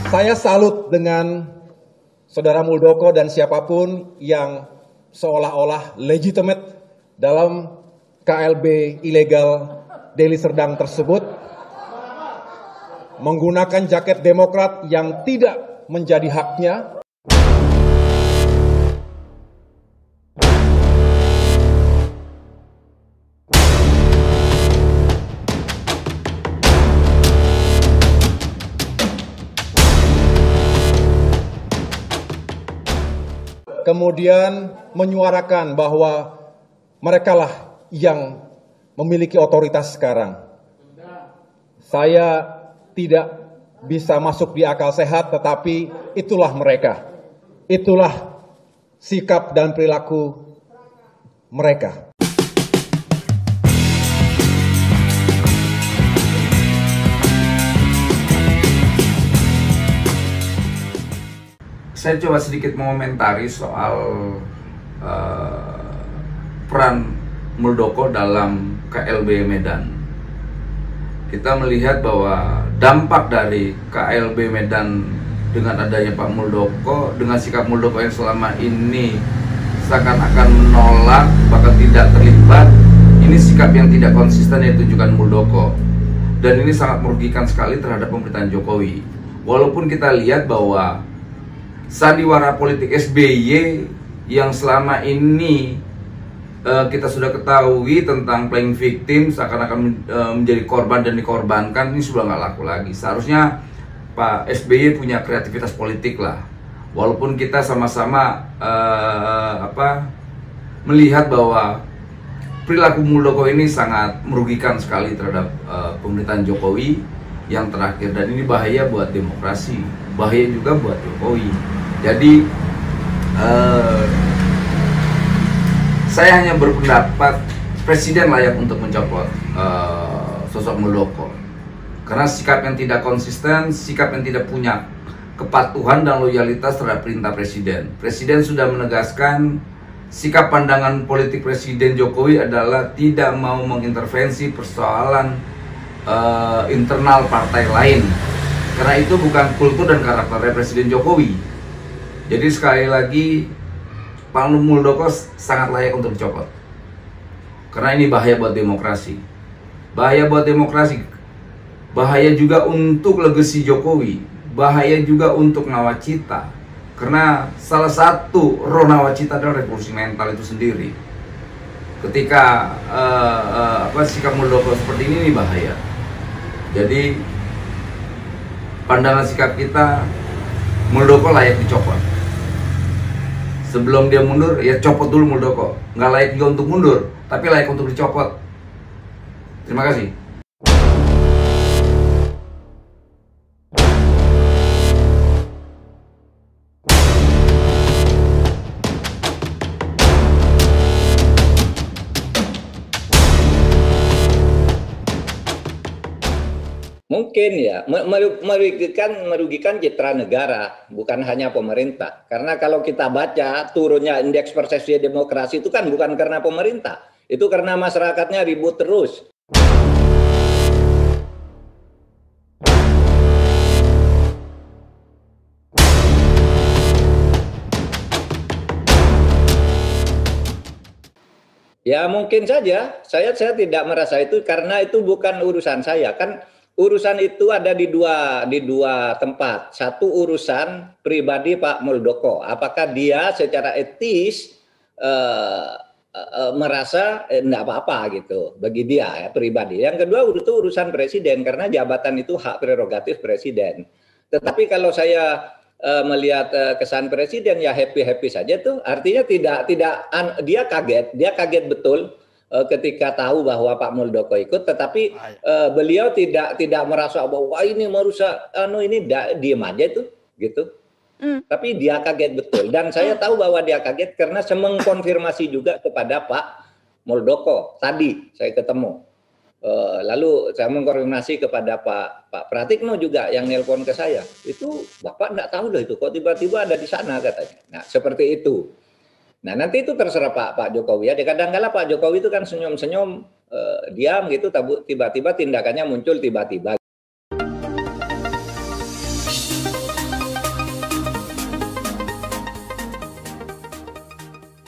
Saya salut dengan Saudara Muldoko dan siapapun yang seolah-olah legitimate dalam KLB ilegal Deli Serdang tersebut menggunakan jaket Demokrat yang tidak menjadi haknya. Kemudian menyuarakan bahwa merekalah yang memiliki otoritas sekarang. Saya tidak bisa masuk di akal sehat, tetapi itulah mereka. Itulah sikap dan perilaku mereka. Saya coba sedikit mengomentari soal peran Muldoko dalam KLB Medan. Kita melihat bahwa dampak dari KLB Medan dengan adanya Pak Muldoko, dengan sikap Muldoko yang selama ini seakan-akan menolak, bahkan tidak terlibat, ini sikap yang tidak konsisten yang ditunjukkan Muldoko. Dan ini sangat merugikan sekali terhadap pemerintahan Jokowi. Walaupun kita lihat bahwa sandiwara politik SBY yang selama ini kita sudah ketahui tentang playing victim, seakan-akan menjadi korban dan dikorbankan, ini sudah nggak laku lagi. Seharusnya Pak SBY punya kreativitas politik lah. Walaupun kita sama-sama melihat bahwa perilaku Muldoko ini sangat merugikan sekali terhadap pemerintahan Jokowi yang terakhir, dan ini bahaya buat demokrasi, bahaya juga buat Jokowi. Jadi saya hanya berpendapat Presiden layak untuk mencopot sosok Muldoko karena sikap yang tidak konsisten, sikap yang tidak punya kepatuhan dan loyalitas terhadap perintah Presiden. Presiden sudah menegaskan sikap pandangan politik Presiden Jokowi adalah tidak mau mengintervensi persoalan internal partai lain, karena itu bukan kultur dan karakternya Presiden Jokowi. Jadi sekali lagi Pak Muldoko sangat layak untuk dicopot, karena ini bahaya buat demokrasi, bahaya buat demokrasi, bahaya juga untuk legasi Jokowi, bahaya juga untuk nawacita, karena salah satu roh nawacita adalah revolusi mental itu sendiri. Ketika sikap Muldoko seperti ini bahaya. Jadi pandangan sikap kita, Muldoko layak dicopot. Sebelum dia mundur, ya copot dulu Muldoko. Nggak layak juga untuk mundur, tapi layak untuk dicopot. Terima kasih. Mungkin ya, merugikan citra negara, bukan hanya pemerintah. Karena kalau kita baca turunnya indeks persepsi demokrasi itu kan bukan karena pemerintah, itu karena masyarakatnya ribut terus. Ya mungkin saja, saya tidak merasa itu karena itu bukan urusan saya. Kan urusan itu ada di dua tempat. Satu urusan pribadi Pak Muldoko. Apakah dia secara etis merasa enggak apa-apa gitu bagi dia ya, pribadi. Yang kedua itu urusan presiden karena jabatan itu hak prerogatif presiden. Tetapi kalau saya melihat kesan presiden ya happy saja tuh, artinya dia kaget betul ketika tahu bahwa Pak Muldoko ikut, tetapi beliau tidak merasa bahwa wah ini merusak ini diem aja itu gitu. Tapi dia kaget betul, dan saya tahu bahwa dia kaget karena saya mengkonfirmasi juga kepada Pak Muldoko tadi saya ketemu. Lalu saya mengkonfirmasi kepada Pak Pratikno juga yang nelpon ke saya. Itu Bapak enggak tahu loh itu kok tiba-tiba ada di sana katanya. Nah, seperti itu. Nah, nanti itu terserah Pak Jokowi ya. Kadang-kala Pak Jokowi itu kan senyum-senyum diam gitu, tiba-tiba tindakannya muncul tiba-tiba.